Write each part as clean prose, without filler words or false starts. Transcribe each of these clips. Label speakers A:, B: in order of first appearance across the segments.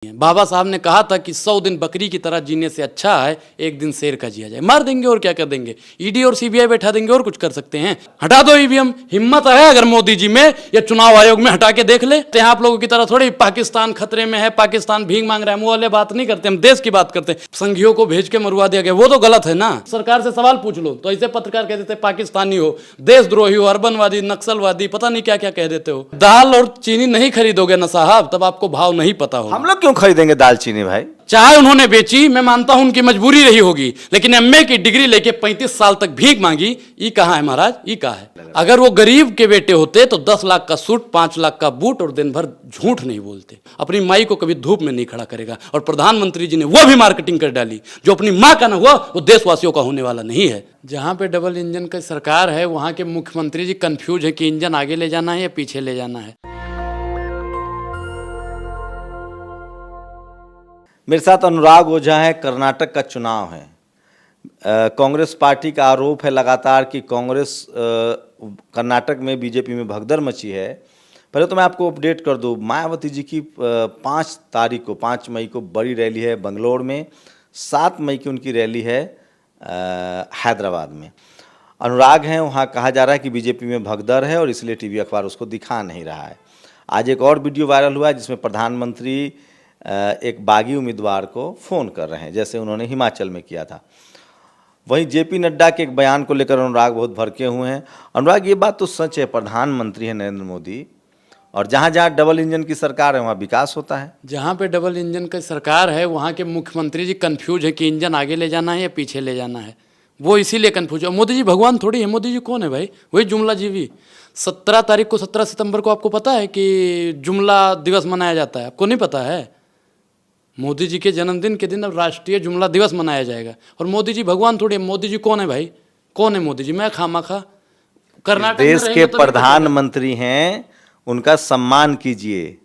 A: बाबा साहब ने कहा था कि 100 दिन बकरी की तरह जीने से अच्छा है एक दिन शेर का जिया जाए। मार देंगे और क्या कर देंगे, ईडी और सीबीआई बैठा देंगे और कुछ कर सकते हैं। हटा दो ईवीएम, हिम्मत है अगर मोदी जी में या चुनाव आयोग में हटा के देख ले। आप लोगों की तरह थोड़ी पाकिस्तान खतरे में है, पाकिस्तान भीख मांग रहा है, वो वाले बात नहीं करते, हम देश की बात करते हैं। संघियों को भेज के मरवा दिया गया, वो तो गलत है ना। सरकार से सवाल पूछ लो तो ऐसे पत्रकार कह देते पाकिस्तानी हो, देशद्रोही हो, अर्बनवादी, नक्सलवादी, पता नहीं क्या क्या कह देते हो। दाल और चीनी नहीं खरीदोगे ना साहब, तब आपको भाव नहीं पता हो।
B: हम लोग क्यों खरीदेंगे दालचीनी भाई?
A: चाहे उन्होंने बेची, मैं मानता हूं उनकी मजबूरी रही होगी, लेकिन एमए की डिग्री लेके 35 साल तक भीख मांगी, ये कहां है महाराज, ये कहां है? अगर वो गरीब के बेटे होते तो 10 लाख का सूट, 5 लाख का बूट और दिन भर झूठ नहीं बोलते। अपनी माई को कभी धूप में नहीं खड़ा करेगा। और प्रधानमंत्री जी ने वो भी मार्केटिंग कर डाली, जो अपनी मां का ना हुआ वो देशवासियों का होने वाला नहीं है। जहां पे डबल इंजन की सरकार है वहां के मुख्यमंत्री जी कंफ्यूज है कि इंजन आगे ले जाना है या पीछे ले जाना है।
B: मेरे साथ अनुराग ओझा है। कर्नाटक का चुनाव है। कांग्रेस पार्टी का आरोप है लगातार कि कांग्रेस कर्नाटक में बीजेपी में भगदड़ मची है। पहले तो मैं आपको अपडेट कर दूं, मायावती जी की 5 मई को बड़ी रैली है बंगलोर में, 7 मई की उनकी रैली है हैदराबाद में। अनुराग हैं, वहाँ कहा जा रहा है कि बीजेपी में भगदड़ है और इसलिए टीवी अखबार उसको दिखा नहीं रहा है। आज एक और वीडियो वायरल हुआ है जिसमें प्रधानमंत्री एक बागी उम्मीदवार को फ़ोन कर रहे हैं, जैसे उन्होंने हिमाचल में किया था। वहीं जेपी नड्डा के एक बयान को लेकर अनुराग बहुत भड़के हुए हैं। अनुराग, ये बात तो सच है, प्रधानमंत्री है नरेंद्र मोदी, और जहाँ जहाँ डबल इंजन की सरकार है वहाँ विकास होता है। जहाँ
A: पे डबल इंजन की सरकार है वहाँ के मुख्यमंत्री जी कंफ्यूज है कि इंजन आगे ले जाना है या पीछे ले जाना है। वो इसीलिए कंफ्यूज है। मोदी जी भगवान थोड़ी है। मोदी जी कौन है भाई? वही जुमला जीवी। 17 सितंबर को आपको पता है कि जुमला दिवस मनाया जाता है? आपको नहीं पता है? मोदी जी के जन्मदिन के दिन अब राष्ट्रीय जुमला दिवस मनाया जाएगा। और मोदी जी भगवान थोड़ी है। मोदी जी कौन है भाई? कौन है मोदी जी? मैं खामाखा कर्नाटक
B: देश के प्रधानमंत्री हैं, उनका सम्मान कीजिए।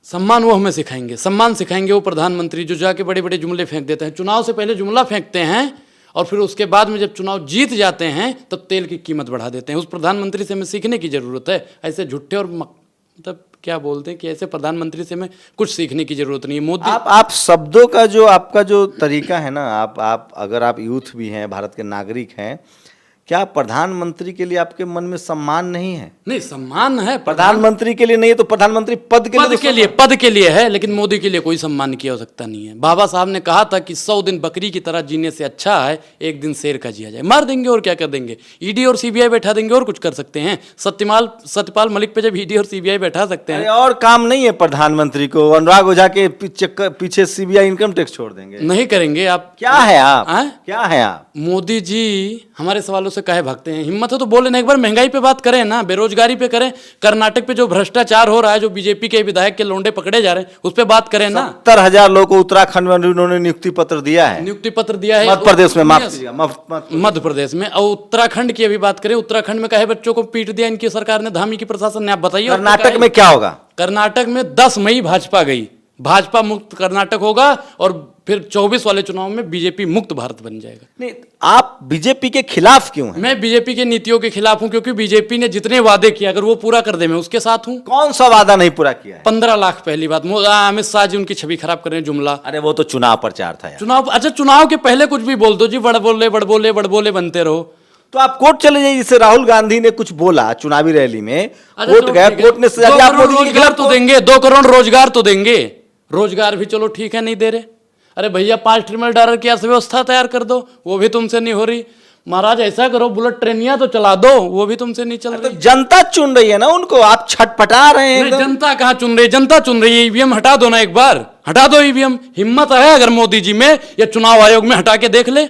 A: सम्मान वो हमें सिखाएंगे, सम्मान सिखाएंगे वो प्रधानमंत्री जो जाके बड़े बड़े जुमले फेंक देते हैं। चुनाव से पहले जुमला फेंकते हैं और फिर उसके बाद में जब चुनाव जीत जाते हैं तब तेल की कीमत बढ़ा देते हैं। उस प्रधानमंत्री से हमें सीखने की जरूरत है। ऐसे झूठे और मतलब क्या बोलते हैं कि ऐसे प्रधानमंत्री से हमें कुछ सीखने की जरूरत नहीं है। मोदी
B: आप शब्दों का जो आपका जो तरीका है ना, आप अगर आप यूथ भी हैं, भारत के नागरिक हैं, क्या प्रधानमंत्री के लिए आपके मन में सम्मान नहीं है?
A: नहीं, सम्मान है।
B: प्रधानमंत्री के लिए नहीं है तो प्रधानमंत्री पद
A: के लिए है, लेकिन मोदी के लिए कोई सम्मान की आवश्यकता नहीं है। बाबा साहब ने कहा था कि 100 दिन बकरी की तरह जीने से अच्छा है एक दिन शेर का जिया जाए। मार देंगे और क्या कर देंगे, ईडी और सीबीआई बैठा देंगे और कुछ कर सकते हैं। सत्यपाल मलिक पे जब ईडी और सीबीआई बैठा सकते हैं,
B: और काम नहीं है प्रधानमंत्री को। अनुराग ओझा के पीछे सीबीआई इनकम टैक्स छोड़ देंगे?
A: नहीं करेंगे। आप
B: क्या है? आप
A: मोदी जी हमारे सवालों से काहे भागते हैं? हिम्मत है तो बोले ना, एक बार महंगाई पे बात करें ना, बेरोजगारी पे करें, कर्नाटक पे जो भ्रष्टाचार हो रहा है, जो बीजेपी के विधायक के लोंडे पकड़े जा रहे हैं, उस पे बात करें ना।
B: 70,000 लोगों को उत्तराखंड में उन्होंने नियुक्ति पत्र दिया है।
A: नियुक्ति पत्र दिया है
B: मध्य प्रदेश में,
A: मध्य प्रदेश में। और उत्तराखंड की अभी बात करें, उत्तराखंड में काहे बच्चों को पीट दिया इनकी सरकार ने, धामी की प्रशासन ने? आप बताइए।
B: कर्नाटक में क्या होगा?
A: कर्नाटक में 10 मई भाजपा गई, भाजपा मुक्त कर्नाटक होगा और फिर 24 वाले चुनाव में बीजेपी मुक्त भारत बन जाएगा।
B: नहीं, आप बीजेपी के खिलाफ क्यों हैं?
A: मैं बीजेपी के नीतियों के खिलाफ हूं, क्योंकि बीजेपी ने जितने वादे किए अगर वो पूरा कर दे मैं उसके साथ हूं।
B: कौन सा वादा नहीं पूरा किया है?
A: 15 लाख पहली बात। अमित शाह जी उनकी छवि खराब कर रहे हैं, जुमला।
B: अरे वो तो चुनाव प्रचार था यार।
A: चुनाव, अच्छा चुनाव के पहले कुछ भी बोल दो जी, बड़ बोले बनते रहो।
B: तो आप कोर्ट चले जाइए। जिससे राहुल गांधी ने कुछ बोला चुनावी रैली में, कोर्ट गया, कोर्ट ने सजा दिया। आप मोदी जी के खिलाफ
A: तो देंगे, 2 करोड़ रोजगार तो देंगे। रोजगार भी चलो ठीक है नहीं दे रहे। अरे भैया $5 ट्रिलियन की अर्थव्यवस्था तैयार कर दो, वो भी तुमसे नहीं हो रही। महाराज ऐसा करो, बुलेट ट्रेनिया तो चला दो, वो भी तुमसे नहीं चल रही।
B: तो जनता चुन रही है ना उनको, आप छटपटा रहे हैं।
A: जनता कहाँ चुन रही है? जनता चुन रही है। ईवीएम हटा दो ना, एक बार हटा दो ईवीएम। हिम्मत है अगर मोदी जी में या चुनाव आयोग में हटा के देख ले।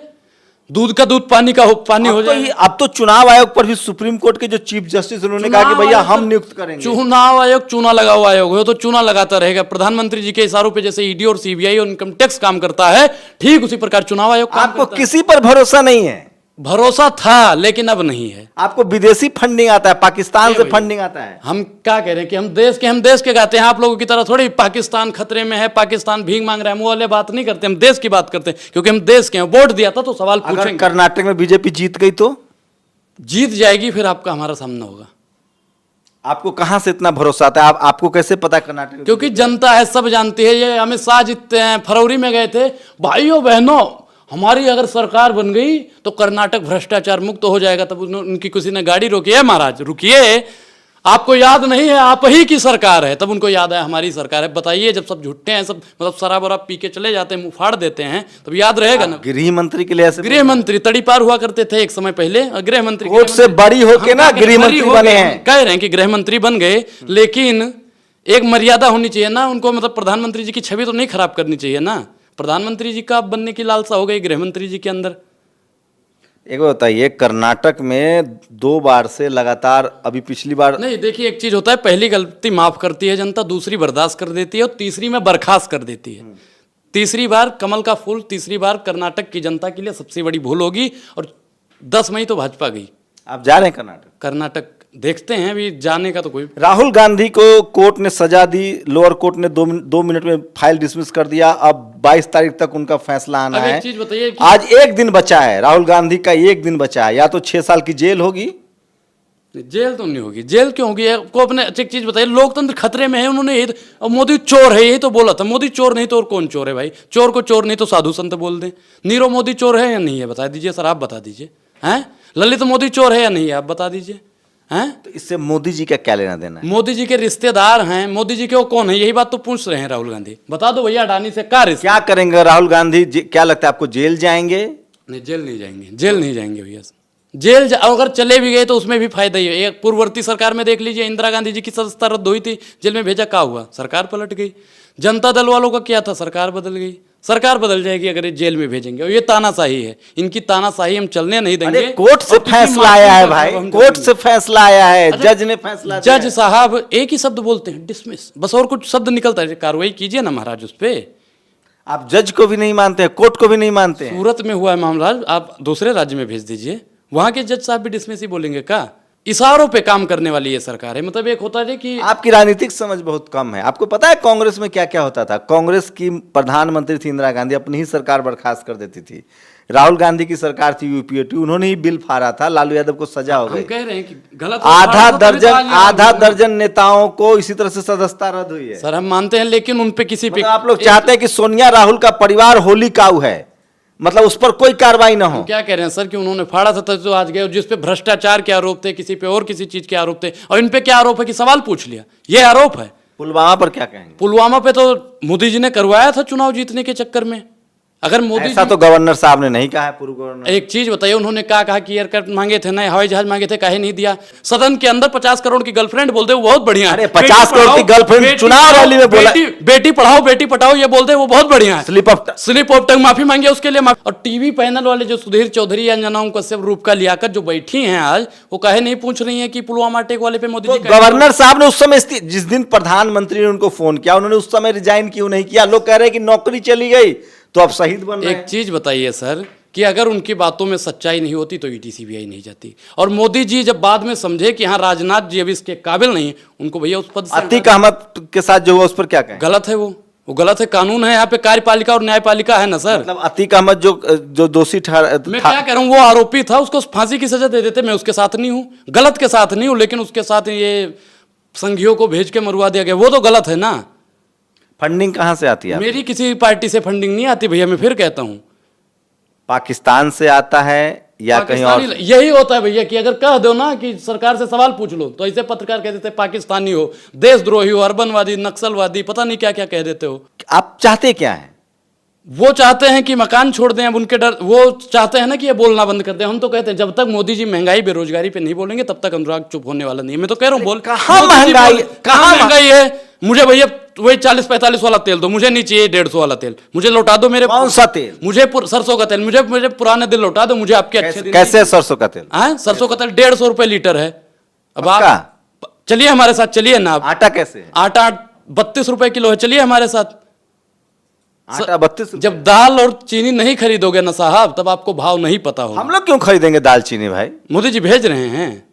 A: दूध का दूध, पानी का पानी हो जाए।
B: अब तो चुनाव आयोग पर भी सुप्रीम कोर्ट के जो चीफ जस्टिस उन्होंने कहा कि भैया हम नियुक्त करेंगे।
A: चुनाव आयोग चूना लगा हुआ आयोग हो तो चूना लगाता रहेगा। प्रधानमंत्री जी के इशारों पे जैसे ईडी और सीबीआई और इनकम टैक्स काम करता है, ठीक उसी प्रकार चुनाव आयोग काम
B: आपको
A: करता
B: किसी पर भरोसा नहीं है?
A: भरोसा था लेकिन अब नहीं है।
B: आपको विदेशी फंडिंग आता है, पाकिस्तान से फंडिंग आता है।
A: हम क्या कह रहे हैं कि हम देश के गाते हैं। आप लोगों की तरह थोड़ी पाकिस्तान खतरे में है, पाकिस्तान भीख मांग रहा है, वो वाले बात नहीं करते। हम देश की बात करते हैं, क्योंकि हम देश के हैं। वोट दिया था तो सवाल पूछेंगे।
B: कर्नाटक में बीजेपी जीत गई तो
A: जीत जाएगी, फिर आपका हमारा सामना होगा।
B: आपको कहां से इतना भरोसा आता है? आपको कैसे पता कर्नाटक?
A: क्योंकि जनता है, सब जानती है। ये अमित शाह जीतते हैं, फरवरी में गए थे। भाइयों बहनों, हमारी अगर सरकार बन गई तो कर्नाटक भ्रष्टाचार मुक्त हो जाएगा। तब उनकी किसी ने गाड़ी रोकी है, महाराज रुकिए, आपको याद नहीं है आप ही की सरकार है। तब उनको याद है हमारी सरकार है। बताइए, जब सब झूठे हैं, सब मतलब शराब वराब पी के चले जाते हैं, मुंह फाड़ देते हैं, तब याद रहेगा ना।
B: गृह मंत्री के लिए ऐसे
A: गृह मंत्री तड़ीपार हुआ करते थे एक समय पहले, गृह मंत्री
B: कोर्ट से बड़ी होके ना गृह मंत्री बने हैं।
A: कह रहे हैं कि गृह मंत्री बन गए, लेकिन एक मर्यादा होनी चाहिए ना उनको। मतलब प्रधानमंत्री जी की छवि तो नहीं खराब करनी चाहिए ना। प्रधानमंत्री जी का बनने की लालसा हो गई गृह मंत्री जी के अंदर।
B: एक बात बताइए, कर्नाटक में 2 बार से लगातार, अभी पिछली बार
A: नहीं, देखिए एक चीज होता है, पहली गलती माफ करती है जनता, दूसरी बर्दाश्त कर देती है और तीसरी में बर्खास्त कर देती है। तीसरी बार कमल का फूल, तीसरी बार कर्नाटक की जनता के लिए सबसे बड़ी भूल होगी। और 10 मई तो भाजपा गई।
B: आप जा रहे हैं कर्नाटक?
A: कर्नाटक देखते हैं, अभी जाने का तो कोई।
B: राहुल गांधी को कोर्ट ने सजा दी, लोअर कोर्ट ने 2 मिनट में फाइल डिसमिस कर दिया। अब 22 तारीख तक उनका फैसला आना
A: अब
B: है।
A: एक चीज बताइए कि
B: आज एक दिन बचा है, राहुल गांधी का 1 दिन बचा है। या तो 6 साल की जेल होगी।
A: जेल तो नहीं होगी। जेल क्यों होगी? आपको अपने एक चीज बताइए, लोकतंत्र खतरे में है। उन्होंने यही और मोदी चोर है, यही तो बोला था। मोदी चोर नहीं तो और कौन चोर है भाई? चोर को चोर नहीं तो साधु संत बोल दें। नीरव मोदी चोर है या नहीं है? बता दीजिए सर, आप बता दीजिए। हैं, ललित मोदी चोर है या नहीं है? आप बता दीजिए। हैं,
B: तो इससे मोदी जी का क्या लेना देना है?
A: मोदी जी के रिश्तेदार हैं। मोदी जी के वो कौन है? यही बात तो पूछ रहे हैं राहुल गांधी। बता दो भैया, अडानी से क्या रिश्ता?
B: क्या करेंगे राहुल गांधी? क्या लगता है आपको, जेल जाएंगे?
A: नहीं, जेल नहीं जाएंगे। जेल नहीं जाएंगे भैया। अगर चले भी गए तो उसमें भी फायदा ही है। एक पूर्ववर्ती सरकार में देख लीजिए, इंदिरा गांधी जी की सदस्यता रद्द हुई थी, जेल में भेजा, क्या हुआ? सरकार पलट गई। जनता दल वालों का क्या था? सरकार बदल गई। सरकार बदल जाएगी अगर ये जेल में भेजेंगे। और ये तानाशाही है, इनकी तानाशाही हम चलने नहीं देंगे।
B: कोर्ट से फैसला आया है भाई, कोर्ट से फैसला आया है, जज ने फैसला दिया।
A: जज साहब एक ही शब्द बोलते हैं, डिसमिस, बस। और कुछ शब्द निकलता है, कार्रवाई कीजिए ना महाराज उस पर।
B: आप जज को भी नहीं मानते हैं, कोर्ट को भी नहीं मानते हैं।
A: सूरत में हुआ है मामला, आप दूसरे राज्य में भेज दीजिए, वहां के जज साहब भी डिसमिस ही बोलेंगे क्या? इशारों पे काम करने वाली ये सरकार है। मतलब एक होता है कि
B: आपकी राजनीतिक समझ बहुत कम है। आपको पता है कांग्रेस में क्या क्या होता था? कांग्रेस की प्रधानमंत्री थी इंदिरा गांधी, अपनी ही सरकार बर्खास्त कर देती थी। राहुल गांधी की सरकार थी यूपीए 2, उन्होंने ही बिल फाड़ा था, लालू यादव को सजा हो
A: हम
B: गई।
A: कह रहे हैं कि गलत
B: आधा दर्जन नेताओं को इसी तरह से सदस्यता रद्द हुई है।
A: सर हम मानते हैं, लेकिन उन पे किसी पे
B: मतलब आप लोग चाहते हैं कि सोनिया राहुल का परिवार होली काऊ है, मतलब उस पर कोई कार्रवाई ना हो।
A: क्या कह रहे हैं सर कि उन्होंने फाड़ा था तो आज गए, जिस पे भ्रष्टाचार के आरोप थे, किसी पे और किसी चीज के आरोप थे, और इन पे क्या आरोप है कि सवाल पूछ लिया? ये आरोप है।
B: पुलवामा पर क्या कहेंगे?
A: पुलवामा पे तो मोदी जी ने करवाया था चुनाव जीतने के चक्कर में। अगर मोदी
B: ऐसा तो गवर्नर साहब ने नहीं कहा है, पूर्व गवर्नर।
A: एक चीज बताइए, उन्होंने क्या कहा कि एयरक्राफ्ट मांगे थे, नए हवाई जहाज मांगे थे, काहे नहीं दिया? सदन के अंदर 50 करोड़ की गर्लफ्रेंड बोलते वो बहुत बढ़िया है।
B: अरे 50 करोड़ की गर्लफ्रेंड चुनाव रैली में बोला।
A: बेटी पढ़ाओ बेटी पढ़ाओ ये बोलते वो बहुत बढ़िया है।
B: स्लिप
A: ऑफ टंग माफी मांगी उसके लिए। और टीवी पैनल वाले जो सुधीर चौधरी, अंजना कश्यप, रूपका लियाकत जो बैठी हैं आज, वो काहे नहीं पूछ रही है कि पुलवामा अटैक वाले पे मोदी जी
B: गवर्नर साहब ने उस समय, जिस दिन प्रधानमंत्री ने उनको फोन किया, उन्होंने उस समय रिजाइन क्यों नहीं किया? लोग कह रहे हैं कि नौकरी चली गई तो अब शहीद बन रहे हैं।
A: एक चीज बताइए सर कि अगर उनकी बातों में सच्चाई नहीं होती तो ईडी सीबीआई नहीं जाती। और मोदी जी जब बाद में समझे कि हाँ राजनाथ जी अभी इसके काबिल नहीं, उनको भैया उस पद से
B: अतीक अहमद के साथ जो हुआ उस पर क्या कहें?
A: गलत है वो गलत है। कानून है यहाँ पे, कार्यपालिका और न्यायपालिका है ना सर।
B: मतलब अतीक अहमद जो दोषी
A: मैं क्या कह रहा हूँ, वो आरोपी था, उसको फांसी की सजा दे देते। मैं उसके साथ नहीं हूँ, गलत के साथ नहीं हूँ, लेकिन उसके साथ ये संघियों को भेज के मरवा दिया गया, वो तो गलत है ना।
B: फंडिंग कहां से आती है?
A: मेरी किसी पार्टी से फंडिंग नहीं आती भैया, मैं फिर कहता हूँ।
B: पाकिस्तान से आता है या कहीं और?
A: यही होता है भैया कि अगर कह दो ना कि सरकार से सवाल पूछ लो, तो ऐसे पत्रकार कह देते पाकिस्तानी हो, देशद्रोही हो, अर्बनवादी, नक्सलवादी, पता नहीं क्या क्या कह देते हो।
B: आप चाहते क्या है?
A: वो चाहते हैं कि मकान छोड़ दें, अब उनके डर, वो चाहते हैं ना कि ये बोलना बंद कर दें। हम तो कहते हैं जब तक मोदी जी महंगाई बेरोजगारी पे नहीं बोलेंगे तब तक अनुराग चुप होने वाला नहीं है। मैं तो कह रहा हूँ बोल,
B: कहाँ महंगाई,
A: कहाँ महंगाई है? मुझे भैया वही 40-45 वाला तेल दो, मुझे नहीं चाहिए 150 वाला तेल, मुझे लौटा दो। मेरे
B: कौन सा तेल?
A: मुझे सरसों का तेल, मुझे पुराने दिन लौटा दो, मुझे आपके अच्छे दिन।
B: कैसे सरसों का तेल?
A: हाँ, सरसों का तेल 150 रुपए लीटर है। अब आप चलिए हमारे साथ, चलिए ना।
B: आटा कैसे है?
A: आटा 32 रुपए किलो है, चलिए हमारे साथ।
B: आटा 32।
A: जब दाल और चीनी नहीं खरीदोगे ना साहब, तब आपको भाव नहीं पता होगा।
B: हम लोग क्यों खरीदेंगे दाल चीनी भाई?
A: मोदी जी भेज रहे हैं।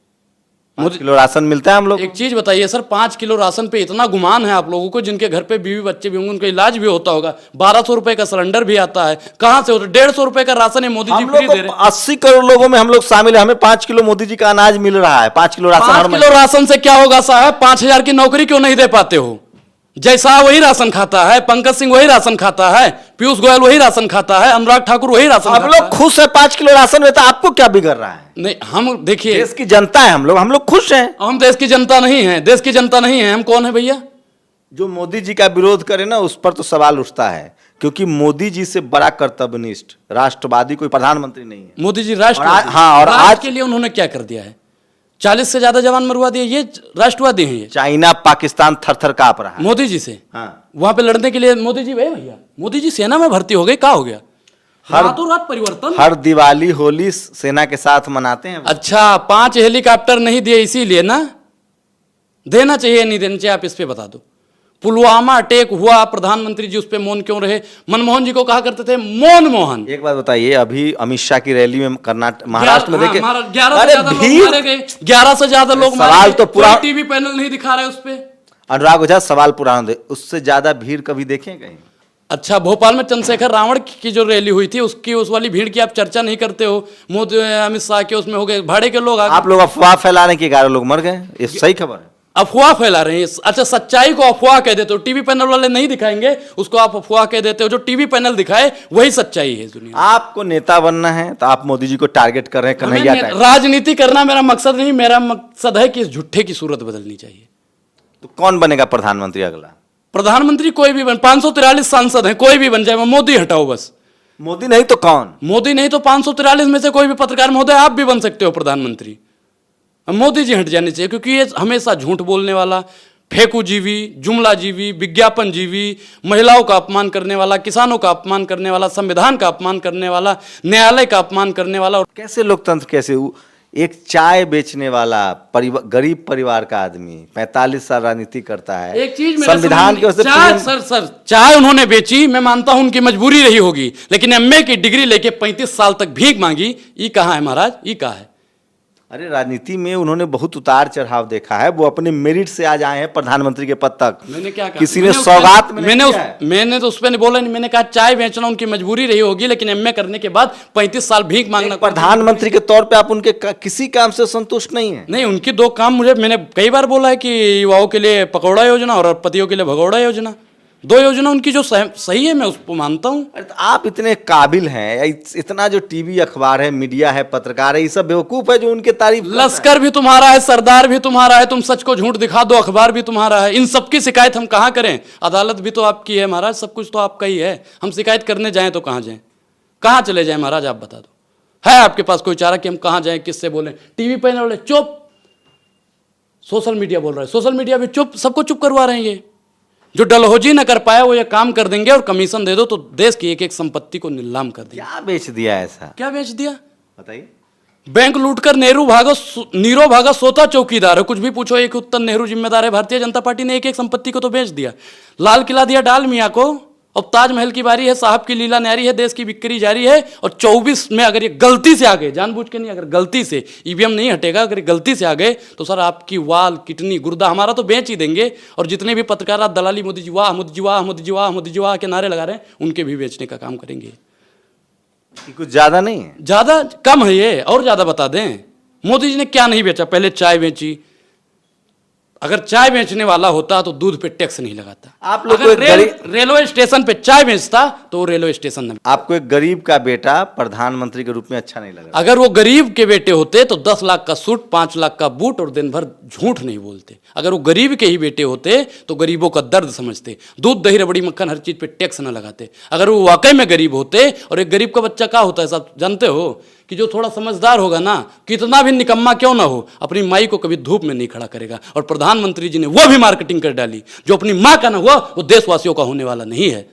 B: 5 किलो राशन मिलता है हम लोग।
A: एक चीज बताइए सर, 5 किलो राशन पे इतना गुमान है आप लोगों को, जिनके घर पे बीवी बच्चे भी होंगे, उनका इलाज भी होता होगा, 1200 रुपए का सिलेंडर भी आता है, कहां से होता है? 150 रुपए का राशन है मोदी जी
B: हम
A: फ्री
B: लोग
A: दे रहे हैं।
B: 80 करोड़ लोगों में हम लोग शामिल है, हमें 5 किलो मोदी जी का अनाज मिल रहा है, 5 किलो राशन
A: 5 किलो राशन से क्या होगा साहब? 5000 की नौकरी क्यों नहीं दे पाते हो? जैसा वही राशन खाता है, पंकज सिंह वही राशन खाता है, पीयूष गोयल वही राशन खाता है, अनुराग ठाकुर वही राशन
B: हम
A: खाता
B: लोग
A: है।
B: खुश है 5 किलो राशन में, तो आपको क्या बिगड़ रहा है?
A: नहीं, हम देखिए,
B: देश की जनता है, हम लोग खुश हैं।
A: हम देश की जनता नहीं है, देश की जनता नहीं है, हम कौन है भैया?
B: जो मोदी जी का विरोध करे ना, उस पर तो सवाल उठता है, क्योंकि मोदी जी से बड़ा कर्तव्यनिष्ठ राष्ट्रवादी कोई प्रधानमंत्री नहीं है।
A: मोदी जी राष्ट्र,
B: और
A: राष्ट्र
B: आज
A: के लिए उन्होंने क्या कर दिया है? 40 से ज्यादा जवान मरवा दिए, ये राष्ट्रवादी हैं ये।
B: चाइना पाकिस्तान थर थर कांप रहा है
A: मोदी जी से
B: हाँ।
A: वहां पे लड़ने के लिए मोदी जी भैया, मोदी जी सेना में भर्ती हो गए, क्या हो गया? रातों रात परिवर्तन।
B: हर दिवाली होली सेना के साथ मनाते हैं।
A: अच्छा, 5 हेलीकॉप्टर नहीं दिए इसीलिए ना? देना चाहिए नहीं देना चाहिए, आप इस पे बता दो। पुलवामा अटैक हुआ, प्रधानमंत्री जी उस पे मौन क्यों रहे? मनमोहन जी को कहा करते थे मौन मोहन।
B: एक बात बताइए, अभी अमित शाह की रैली में कर्नाटक महाराष्ट्र में देखे,
A: 11 से ज्यादा लोग
B: सवाल तो पूरा
A: टीवी पैनल नहीं दिखा रहे उस पे।
B: अनुराग ओझा, सवाल पुराना दे, उससे ज्यादा भीड़ कभी देखे कहीं?
A: अच्छा, भोपाल में चंद्रशेखर रावण की जो रैली हुई थी, उसकी उस वाली भीड़ की आप चर्चा नहीं करते हो। मोदी अमित शाह के उसमें हो गए भाड़े के लोग,
B: आप लोग अफवाह फैलाने के 11 लोग मर गए, ये सही खबर है?
A: अफवाह फैला रहे हैं। अच्छा, सच्चाई को अफवाह कह देते हो, टीवी पैनल वाले नहीं दिखाएंगे उसको आप अफवाह कह देते हो, जो टीवी पैनल दिखाए वही सच्चाई है दुनिया।
B: आपको नेता बनना है तो आप मोदी जी को टारगेट कर रहे हैं, कन्हैया टाइप।
A: राजनीति करना मेरा मकसद नहीं, मेरा मकसद है कि इस झूठे की सूरत बदलनी चाहिए।
B: तो कौन बनेगा प्रधानमंत्री अगला?
A: प्रधानमंत्री कोई भी बन, 543 सांसद हैं, कोई भी बन जाए, मोदी हटाओ बस।
B: मोदी नहीं तो कौन?
A: मोदी नहीं तो 543 में से कोई भी पत्रकार महोदय आप भी बन सकते हो प्रधानमंत्री। मोदी जी हट जाने चाहिए, क्योंकि ये हमेशा झूठ बोलने वाला, फेंकू जीवी, जुमला जीवी, विज्ञापन जीवी, महिलाओं का अपमान करने वाला, किसानों का अपमान करने वाला, संविधान का अपमान करने वाला, न्यायालय का अपमान करने वाला।
B: कैसे लोकतंत्र, कैसे एक चाय बेचने वाला गरीब परिवार का आदमी 45 साल राजनीति करता है,
A: एक चीज
B: संविधान की वजह से
A: सर चाय उन्होंने बेची, मैं मानता हूं उनकी मजबूरी रही होगी, लेकिन एमए की डिग्री लेके 35 साल तक भीख मांगी, ये कहाँ है महाराज, ये कहाँ है?
B: अरे राजनीति में उन्होंने बहुत उतार चढ़ाव देखा है, वो अपने मेरिट से आज आए हैं प्रधानमंत्री के पद तक।
A: मैंने क्या कहा?
B: किसी ने सौगात में
A: मैंने तो उस पर नहीं बोला, नहीं, मैंने कहा चाय बेचना उनकी मजबूरी रही होगी, लेकिन एमए करने के बाद 35 साल भीख मांगना।
B: प्रधानमंत्री के तौर पे आप उनके किसी काम से संतुष्ट नहीं है?
A: नहीं, उनकी 2 काम मैंने कई बार बोला है कि युवाओं के लिए पकौड़ा योजना और पतियों के लिए भगौड़ा योजना, 2 योजना उनकी जो सही है, मैं उसको मानता हूं।
B: अरे तो आप इतने काबिल हैं, इतना जो टीवी अखबार है, मीडिया है, पत्रकार है, ये सब बेवकूफ है जो उनके तारीफ।
A: लश्कर भी तुम्हारा है, सरदार भी तुम्हारा है, तुम सच को झूठ दिखा दो, अखबार भी तुम्हारा है, इन सबकी शिकायत हम कहां करें? अदालत भी तो आपकी है महाराज, सब कुछ तो आपका ही है, हम शिकायत करने जाएं तो कहां जाएं, कहां चले जाएं महाराज? आप बता दो, है आपके पास कोई चारा कि हम कहां जाएं, किससे बोलें? टीवी पे बोले चुप, सोशल मीडिया बोल रहा है, सोशल मीडिया भी चुप, सबको चुप करवा रहे हैं। ये जो डलहौजी न कर पाया वो ये काम कर देंगे, और कमीशन दे दो तो देश की एक एक संपत्ति को नीलाम कर देंगे।
B: क्या बेच दिया ऐसा?
A: क्या बेच दिया
B: बताइए।
A: बैंक लूटकर नीरो भागा सोता चौकीदार है, कुछ भी पूछो एक उत्तर नेहरू जिम्मेदार है। भारतीय जनता पार्टी ने एक एक संपत्ति को तो बेच दिया। लाल किला दिया डाल मियाँ को, अब ताजमहल की बारी है, साहब की लीला न्यारी है, देश की बिक्री जारी है। और 24 में अगर ये गलती से आ गए, जानबूझ के नहीं, अगर गलती से ईवीएम नहीं हटेगा, अगर गलती से आ गए तो सर आपकी वाल, किडनी, गुर्दा हमारा तो बेच ही देंगे। और जितने भी पत्रकार दलाली मोदी जी वाह, मोदी जी वाह, मोदी जी वाह, मोदी जी वाह के नारे लगा रहे हैं, उनके भी बेचने का काम करेंगे।
B: कुछ ज्यादा नहीं है,
A: ज्यादा कम है ये, और ज्यादा बता दें। मोदी जी ने क्या नहीं बेचा? पहले चाय बेची, अगर चाय बेचने वाला होता तो दूध पे टैक्स नहीं लगाता।
B: आप लोग
A: रेलवे स्टेशन पे चाय बेचता तो वो रेलवे स्टेशन में।
B: आपको एक गरीब का बेटा प्रधानमंत्री के रूप में अच्छा नहीं लगा?
A: अगर वो गरीब के बेटे होते तो 10 लाख का सूट, 5 लाख का बूट और दिन भर झूठ नहीं बोलते। अगर वो गरीब के ही बेटे होते तो गरीबों का दर्द समझते, दूध दही रबड़ी मक्खन हर चीज पे टैक्स न लगाते। अगर वो वाकई में गरीब होते, और एक गरीब का बच्चा क्या होता है साहब जानते हो, कि जो थोड़ा समझदार होगा ना, कितना भी निकम्मा क्यों ना हो, अपनी माई को कभी धूप में नहीं खड़ा करेगा। और प्रधानमंत्री जी ने वो भी मार्केटिंग कर डाली, जो अपनी माँ का ना हुआ वो देशवासियों का होने वाला नहीं है।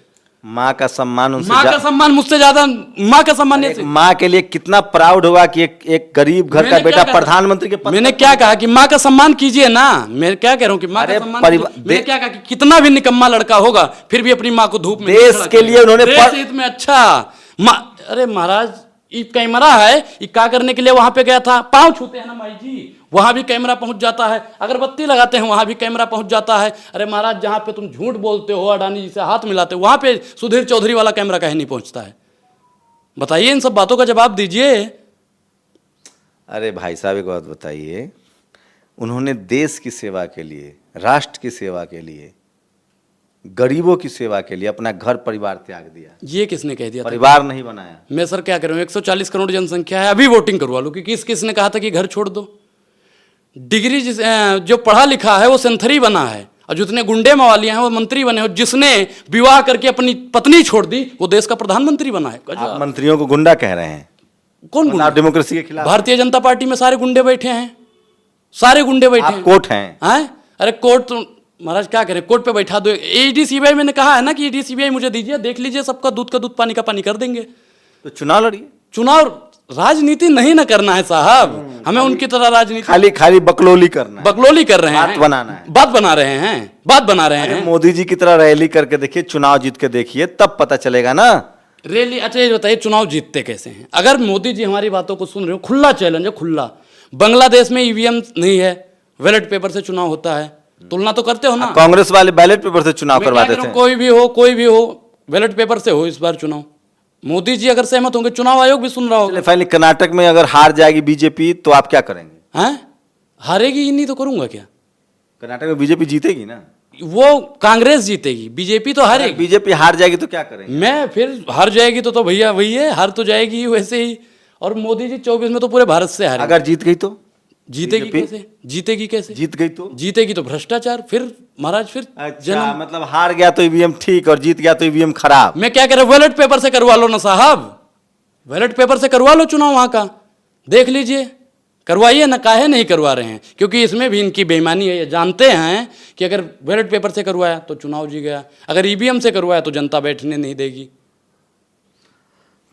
B: माँ का सम्मान उनसे,
A: माँ का सम्मान मुझसे ज्यादा, माँ का सम्मान
B: माँ के लिए कितना प्राउड होगा कि एक गरीब घर का बेटा प्रधानमंत्री के पद।
A: मैंने क्या कहा कि माँ का सम्मान कीजिए ना, मैं क्या कह रहा हूँ कि माँ का सम्मान। मैंने क्या कहा कि कितना भी निकम्मा लड़का होगा फिर भी अपनी माँ को धूप में,
B: देश के लिए उन्होंने
A: देश हित में अच्छा। अरे महाराज ये कैमरा है, ये क्या करने के लिए वहां पे गया था? पांव छूते हैं ना माई जी, वहां भी कैमरा पहुंच जाता है। अगरबत्ती लगाते हैं, वहां भी कैमरा पहुंच जाता है। अरे महाराज, जहां पे तुम झूठ बोलते हो, अडानी जी से हाथ मिलाते हो, वहां पे सुधीर चौधरी वाला कैमरा कहीं नहीं पहुंचता है? बताइए, इन सब बातों का जवाब दीजिए।
B: अरे भाई साहब, एक बात बताइए, उन्होंने देश की सेवा के लिए, राष्ट्र की सेवा के लिए, गरीबों की सेवा के लिए अपना घर परिवार त्याग दिया।
A: ये किसने कह दिया था?
B: परिवार नहीं बनाया।
A: मैं सर क्या करूं, 140 करोड़ जनसंख्या है, अभी वोटिंग करवा लो, क्योंकि किसने कहा था कि घर छोड़ दो? डिग्री जो पढ़ा लिखा है वो सेंथरी बना है, और जितने गुंडे मवालियां हैं वो मंत्री बने, और जिसने विवाह करके अपनी पत्नी छोड़ दी वो देश का प्रधानमंत्री बना है।
B: आप मंत्रियों को गुंडा कह रहे हैं?
A: कौन गुंडा?
B: आप डेमोक्रेसी के खिलाफ?
A: भारतीय जनता पार्टी में सारे गुंडे बैठे हैं, सारे गुंडे बैठे
B: आप
A: हैं।
B: कोर्ट हैं?
A: अरे कोर्ट तो महाराज क्या करें, कोर्ट पे बैठा दो। ईडी सीबीआई मैंने कहा है ना कि ईडी सीबीआई मुझे दीजिए, देख लीजिए, सबका दूध का दूध पानी का पानी कर देंगे।
B: तो चुनाव लड़िए।
A: चुनाव राजनीति नहीं ना करना है साहब, हमें उनकी तरह राजनीति
B: खाली खाली बकलोली करना है,
A: बकलोली कर रहे हैं,
B: बात बनाना है,
A: बात बना रहे हैं, बात बना रहे हैं।
B: मोदी जी की तरह रैली करके देखिए, चुनाव जीत के देखिए, तब पता चलेगा ना।
A: रैली? अच्छा ये बताइए, चुनाव जीतते कैसे हैं? अगर मोदी जी हमारी बातों को सुन रहे हो, खुला चैलेंज है, खुला। बांग्लादेश में ईवीएम नहीं है, बैलेट पेपर से चुनाव होता है, तुलना तो करते हो ना।
B: कांग्रेस वाले बैलेट पेपर से चुनाव करवाते थे।
A: कोई भी हो बैलेट पेपर से हो इस बार चुनाव। मोदी जी अगर सहमत होंगे, चुनाव आयोग भी सुन रहा होगा।
B: फाइनली कर्नाटक में अगर हार जाएगी बीजेपी तो आप क्या करेंगे?
A: हैं? हारेगी ही नहीं तो करूंगा क्या?
B: कर्नाटक में बीजेपी जीतेगी ना?
A: वो कांग्रेस जीतेगी, बीजेपी तो हारेगी।
B: बीजेपी हार जाएगी तो क्या करेंगे?
A: मैं फिर हार जाएगी तो भैया वही है, हार तो जाएगी ही वैसे ही। और मोदी जी 24 में तो पूरे भारत से हारे।
B: अगर जीत गई तो?
A: जीतेगी कैसे? जीतेगी कैसे?
B: जीत गई तो?
A: जीतेगी तो भ्रष्टाचार, फिर महाराज फिर
B: अच्छा, मतलब हार गया तो ईवीएम ठीक और जीत गया तो ईवीएम खराब।
A: मैं क्या कह रहा हूं, बैलेट पेपर से करवा लो ना साहब, बैलेट पेपर से करवा लो चुनाव वहां का, देख लीजिए, करवाइए ना। काहे नहीं करवा रहे हैं? क्योंकि इसमें भी इनकी बेईमानी है। ये जानते हैं कि अगर बैलेट पेपर से करवाया तो चुनाव जी गया, अगर ईवीएम से करवाया तो जनता बैठने नहीं देगी।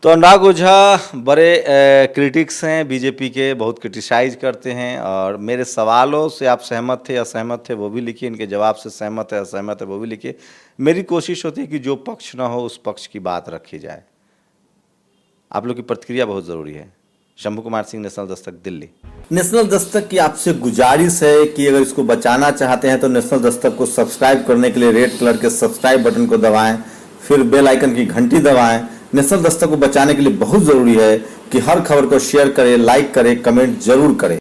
B: तो अनुराग ओझा बड़े क्रिटिक्स हैं बीजेपी के, बहुत क्रिटिसाइज करते हैं, और मेरे सवालों से आप सहमत थे असहमत थे वो भी लिखिए, इनके जवाब से सहमत है असहमत है वो भी लिखिए। मेरी कोशिश होती है कि जो पक्ष ना हो उस पक्ष की बात रखी जाए। आप लोग की प्रतिक्रिया बहुत ज़रूरी है। शंभू कुमार सिंह, नेशनल दस्तक, दिल्ली। नेशनल दस्तक की आपसे गुजारिश है कि अगर इसको बचाना चाहते हैं तो नेशनल दस्तक को सब्सक्राइब करने के लिए रेड कलर के सब्सक्राइब बटन को दबाएं, फिर बेल आइकन की घंटी दबाएं। नेशनल दस्तक को बचाने के लिए बहुत जरूरी है कि हर खबर को शेयर करें, लाइक करें, कमेंट जरूर करें।